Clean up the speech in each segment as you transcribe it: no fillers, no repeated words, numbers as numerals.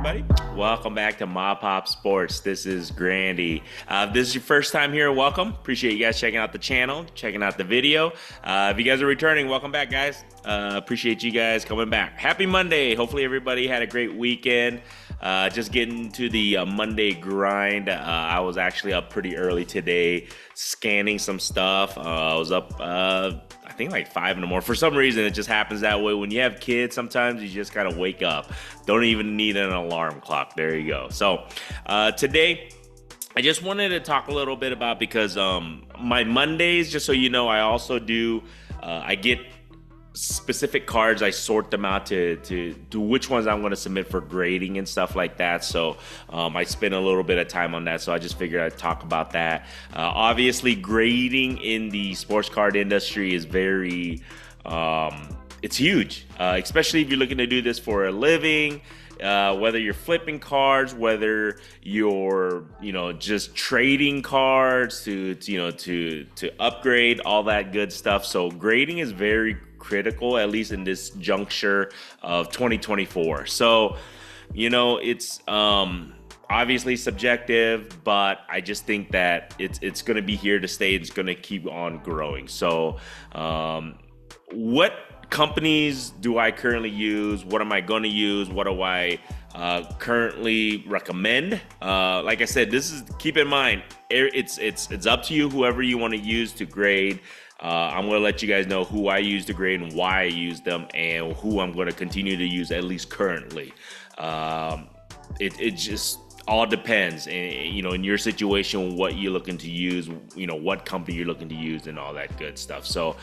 everybody. Welcome back to MAPOP Sports. This is Grandy. If this is your first time here, welcome. Appreciate you guys checking out the channel, checking out the video. If you guys are returning, welcome back, guys. Appreciate you guys coming back. Happy Monday. Hopefully everybody had a great weekend. Just getting to the Monday grind. I was actually up pretty early today scanning some stuff. I was up, I think like 5 in the morning. For some reason, it just happens that way. When you have kids, sometimes you just gotta wake up. Don't even need an alarm clock. There you go. So today, I just wanted to talk a little bit about, because my Mondays, just so you know, I also do, I get specific cards. I sort them out to which ones I'm going to submit for grading and stuff like that. So I spend a little bit of time on that. So I just figured I'd talk about that. Obviously, grading in the sports card industry is very, it's huge, especially if you're looking to do this for a living. Whether you're flipping cards, whether you're, just trading cards to upgrade, all that good stuff. So grading is very critical, at least in this juncture of 2024. So, it's obviously subjective, but I just think that it's going to be here to stay. It's going to keep on growing. So, what companies do I currently use? What am I going to use? What do I currently recommend? Like I said, keep in mind, it's up to you, whoever you want to use to grade. I'm going to let you guys know who I use to grade and why I use them, and who I'm going to continue to use, at least currently. It just all depends, in your situation, what you're looking to use, what company you're looking to use, and all that good stuff. So,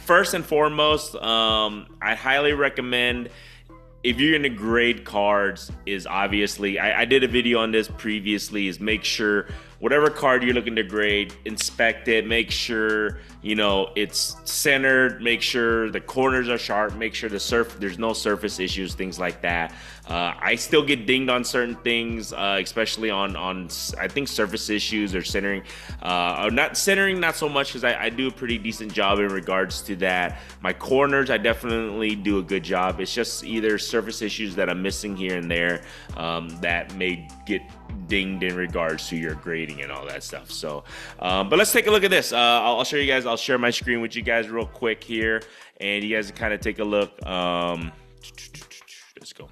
first and foremost, I highly recommend, if you're going to grade cards, is obviously, I did a video on this previously, is make sure whatever card you're looking to grade, inspect it, make sure, it's centered, make sure the corners are sharp, make sure there's no surface issues, things like that. I still get dinged on certain things, especially on I think surface issues or centering. Not centering, not so much, because I do a pretty decent job in regards to that. My corners, I definitely do a good job. It's just either surface issues that I'm missing here and there that may get dinged in regards to your grading and all that stuff. So, but let's take a look at this. I'll show you guys. I'll share my screen with you guys real quick here, and you guys can kind of take a look. Let's go.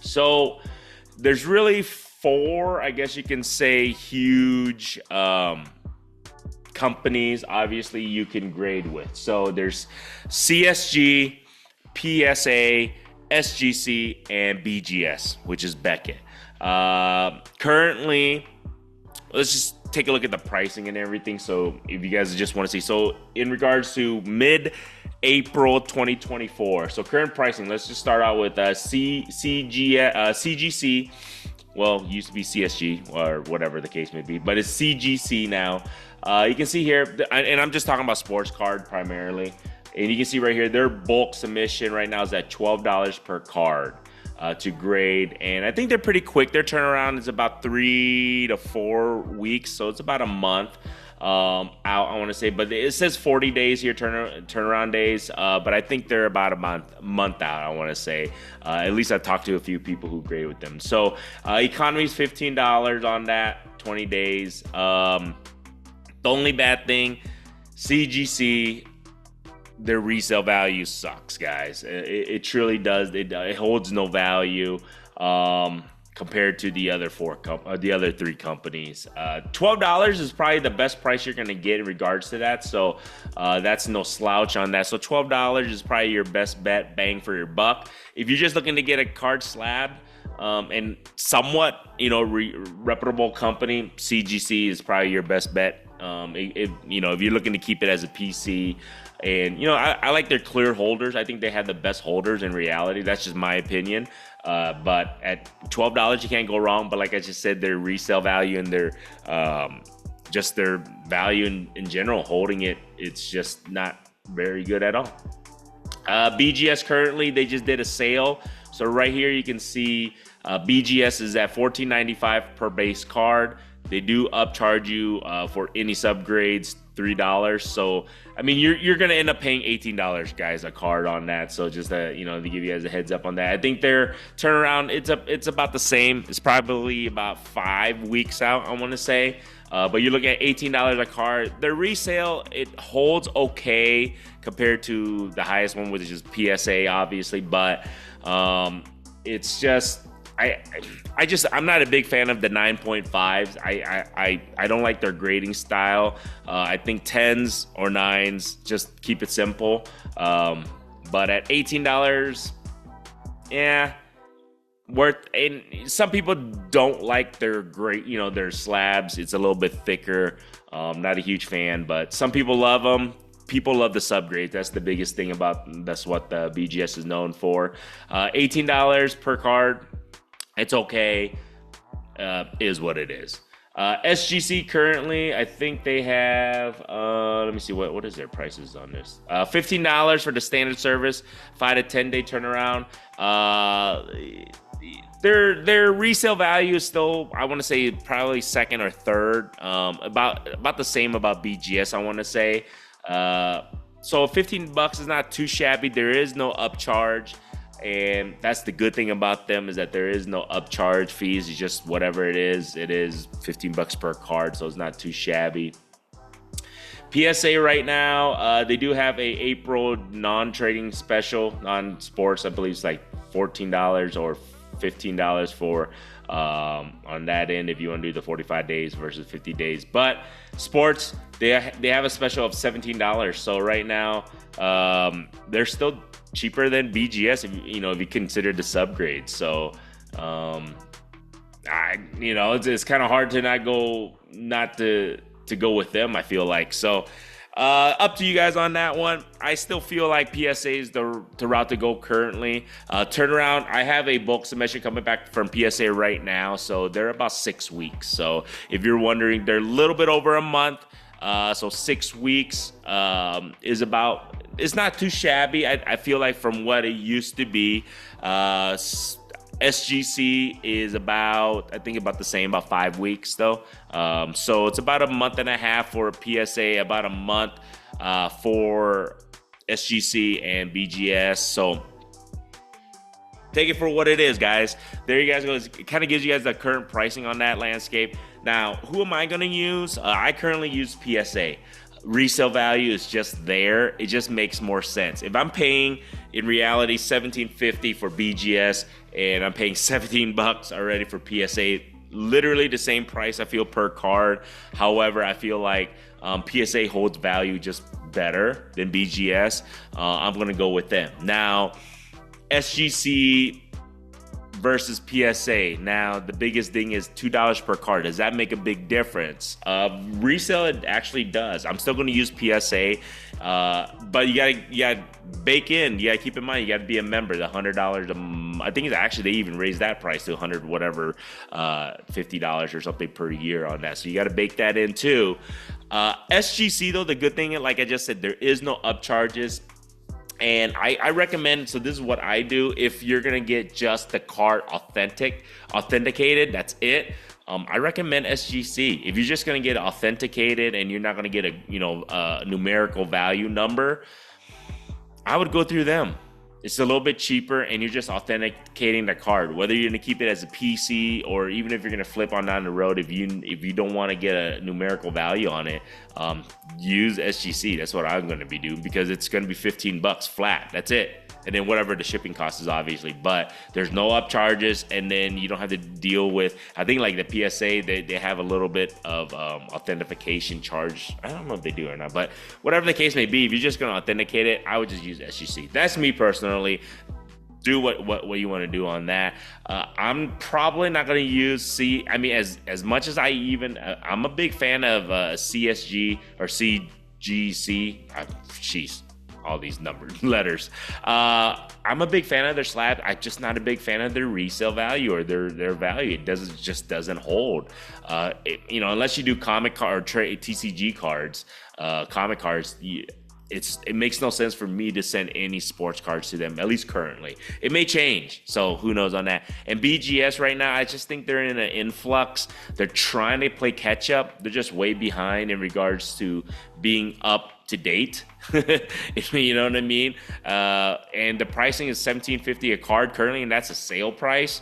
So there's really 4, I guess you can say, huge companies obviously you can grade with. So there's CSG, PSA, SGC, and BGS, which is Beckett. Currently, let's just take a look at the pricing and everything. So if you guys just want to see, so in regards to mid-April 2024, so current pricing, let's just start out with CGC. Well, used to be CSG or whatever the case may be, but it's CGC now. You can see here, and I'm just talking about sports card primarily. And you can see right here, their bulk submission right now is at $12 per card to grade. And I think they're pretty quick. Their turnaround is about 3 to 4 weeks. So it's about a month out, I want to say. But it says 40 days here, turnaround days. But I think they're about a month out, I want to say. At least I've talked to a few people who grade with them. So economy is $15 on that, 20 days. The only bad thing, CGC, their resale value sucks, guys. It truly does. It holds no value compared to the other 3 companies. $12 is probably the best price you're going to get in regards to that. So that's no slouch on that. So $12 is probably your best bet, bang for your buck. If you're just looking to get a card slab and somewhat, reputable company, CGC is probably your best bet. If you're looking to keep it as a PC. And, I like their clear holders. I think they have the best holders in reality. That's just my opinion. But at $12, you can't go wrong. But like I just said, their resale value and their just their value in general, holding it's just not very good at all. BGS currently, they just did a sale. So right here you can see BGS is at $14.95 per base card. They do upcharge you for any subgrades $3. So I mean, you're gonna end up paying $18, guys, a card on that. So just to give you guys a heads up on that. I think their turnaround it's about the same. It's probably about 5 weeks out, I want to say. But you're looking at $18 a card. Their resale, it holds okay compared to the highest one, which is PSA, obviously. But it's just I'm not a big fan of the 9.5s. I don't like their grading style. I think 10s or 9s, just keep it simple. But at $18, yeah, worth. And some people don't like their their slabs. It's a little bit thicker. Not a huge fan, but some people love them. People love the subgrades. That's the biggest thing that's what the BGS is known for. $18 per card. It's okay. Is what it is. SGC currently, I think they have, let me see, what is their prices on this? $15 for the standard service, 5 to 10 day turnaround. Their resale value is still, I want to say, probably second or third. About the same about BGS, I want to say. So $15 is not too shabby. There is no upcharge. And that's the good thing about them, is that there is no upcharge fees. It's just whatever it is $15 per card, so it's not too shabby. PSA right now, they do have a April non-trading special, non-sports. I believe it's like $14 or $15 for on that end if you want to do the 45 days versus 50 days. But sports, they have a special of $17. So right now, they're still cheaper than BGS if you consider the subgrades. So it's kind of hard to not to go with them, I feel like. So up to you guys on that one. I still feel like PSA is the route to go currently. Turnaround, I have a bulk submission coming back from PSA right now, so they're about 6 weeks. So if you're wondering, they're a little bit over a month. So 6 weeks is about, it's not too shabby. I feel like from what it used to be. SGC is about the same, about 5 weeks though. So it's about a month and a half for PSA, about a month for SGC and BGS. So take it for what it is, guys. There you guys go. It kind of gives you guys the current pricing on that landscape. Now, who am I going to use? I currently use PSA. Resale value is just there. It just makes more sense. If I'm paying in reality $17.50 for BGS and I'm paying $17 already for PSA, literally the same price I feel per card. However, I feel like PSA holds value just better than BGS. I'm going to go with them. Now, SGC versus PSA. Now, the biggest thing is $2 per card. Does that make a big difference? Resale, it actually does. I'm still going to use PSA, but you gotta bake in. You gotta keep in mind, you gotta be a member. The $100. I think it's actually, they even raised that price to $100, whatever, $50 or something per year on that. So you gotta bake that in too. SGC though, the good thing, like I just said, there is no upcharges. And I recommend, so this is what I do. If you're going to get just the card authenticated, that's it. I recommend SGC. If you're just going to get authenticated and you're not going to get a numerical value number, I would go through them. It's a little bit cheaper and you're just authenticating the card. Whether you're going to keep it as a PC or even if you're going to flip on down the road, if you don't want to get a numerical value on it, use SGC. That's what I'm going to be doing, because it's going to be $15 flat. That's it. And then whatever the shipping cost is, obviously, but there's no upcharges, and then you don't have to deal with, I think like the PSA, they have a little bit of authentication charge. I don't know if they do or not, but whatever the case may be, if you're just going to authenticate it, I would just use SGC. That's me personally. Do what you want to do on that. I'm probably not going to use as much as I'm a big fan of CSG or CGC. Jeez. All these numbered letters. I'm a big fan of their slab. I'm just not a big fan of their resale value or their value. It just doesn't hold. Unless you do comic card or TCG cards, comic cards. it makes no sense for me to send any sports cards to them, at least currently. It may change, so who knows on that. And BGS right now, I just think they're in an influx. They're trying to play catch up. They're just way behind in regards to being up to date. You know what I mean? And the pricing is $17.50 a card currently, and that's a sale price.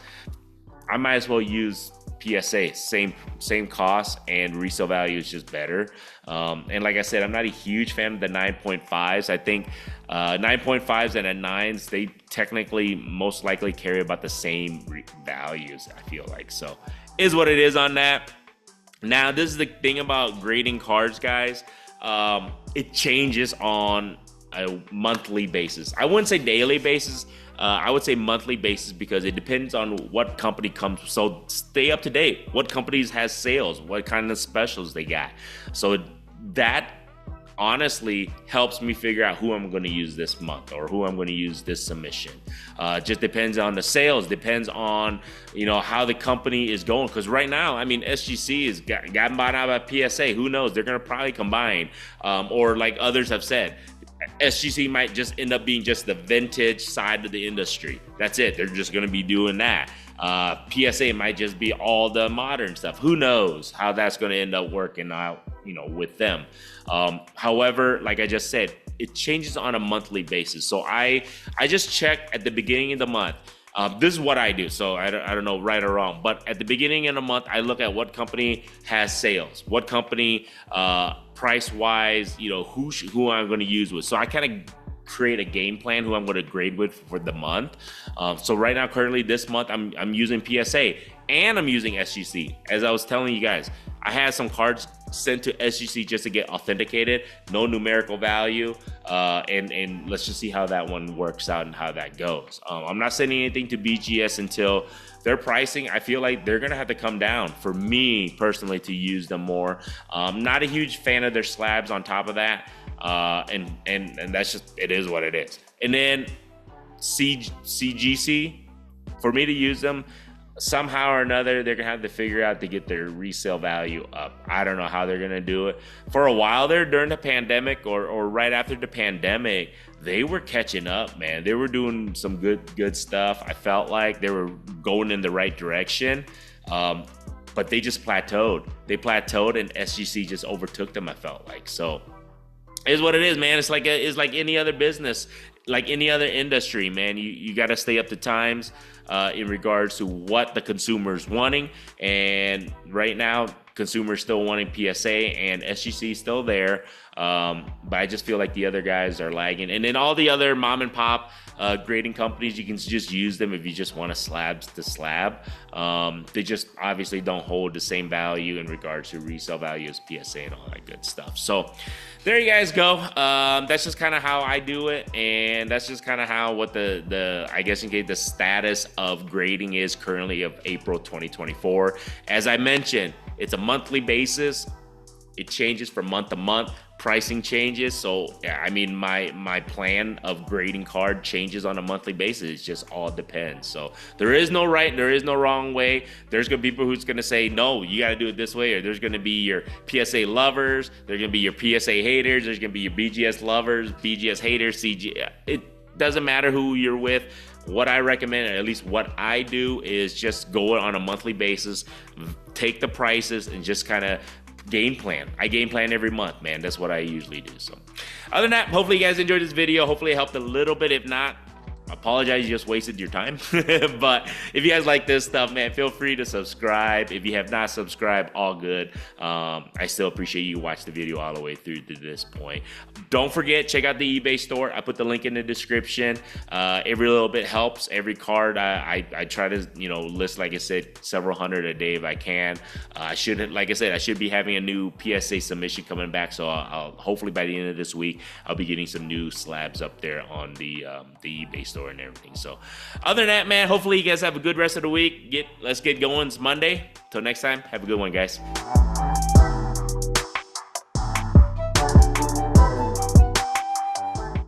I might as well use PSA, same cost, and resale value is just better. And like I said, I'm not a huge fan of the 9.5s. I think 9.5s and 9s, they technically most likely carry about the same values, I feel like. So is what it is on that. Now, this is the thing about grading cards, guys. It changes on a monthly basis. I wouldn't say daily basis. I would say monthly basis, because it depends on what company comes. So stay up to date. What companies has sales? What kind of specials they got? So that honestly helps me figure out who I'm going to use this month or who I'm going to use this submission. Just depends on the sales, depends on, you know, how the company is going. Because right now, I mean, SGC is gotten bought out by PSA. Who knows? They're going to probably combine, or like others have said, SGC might just end up being just the vintage side of the industry. That's it. They're just going to be doing that. PSA might just be all the modern stuff. Who knows how that's going to end up working out, you know, with them. However, like I just said, it changes on a monthly basis. So I just check at the beginning of the month. This is what I do. So I don't know right or wrong, but at the beginning of the month, I look at what company has sales, what company, price wise, you know, who I'm going to use with. So I kind of create a game plan who I'm going to grade with for the month. So right now, currently this month, I'm using PSA and I'm using SGC. As I was telling you guys, I had some cards sent to SGC just to get authenticated, no numerical value, and let's just see how that one works out and how that goes. I'm not sending anything to BGS until their pricing, I feel like they're gonna have to come down for me personally to use them more. Not a huge fan of their slabs on top of that, and that's just, it is what it is. And then CGC, for me to use them, somehow or another, they're gonna have to figure out to get their resale value up. I don't know how they're gonna do it. For a while there during the pandemic or right after the pandemic, they were catching up, man. They were doing some good stuff. I felt like they were going in the right direction, but they just plateaued. They plateaued and SGC just overtook them, I felt like. So it is what it is, man. It's like any other business, like any other industry, man. You got to stay up to times in regards to what the consumer's wanting. And right now, consumers still wanting PSA and SGC is still there. But I just feel like the other guys are lagging. And then all the other mom and pop grading companies, you can just use them if you just want a slabs to slab. They just obviously don't hold the same value in regards to resale value as PSA and all that good stuff. So there you guys go. That's just kind of how I do it, and that's just kind of how what the I guess in case the status of grading is currently of April 2024. As I mentioned, it's a monthly basis. It changes from month to month. Pricing changes. So I mean, my plan of grading card changes on a monthly basis. It just all depends. So there is no right, there is no wrong way. There's gonna be people who's gonna say, no, you gotta do it this way, or there's gonna be your PSA lovers, there's gonna be your PSA haters, there's gonna be your BGS lovers, BGS haters, CG. It doesn't matter who you're with. What I recommend, or at least what I do, is just go on a monthly basis, take the prices, and just kind of game plan. I game plan every month, man. That's what I usually do. So other than that, hopefully you guys enjoyed this video. Hopefully it helped a little bit. If not, apologize, you just wasted your time. But if you guys like this stuff, man, feel free to subscribe. If you have not subscribed, all good. I still appreciate you watch the video all the way through to this point. Don't forget, check out the eBay store. I put the link in the description. Every little bit helps. Every card I try to, you know, list, like I said, several hundred a day if I can. I should be having a new PSA submission coming back, so I'll hopefully by the end of this week I'll be getting some new slabs up there on the eBay store and everything. So other than that, man, hopefully you guys have a good rest of the week. Let's get going. It's Monday. Till next time, have a good one, guys.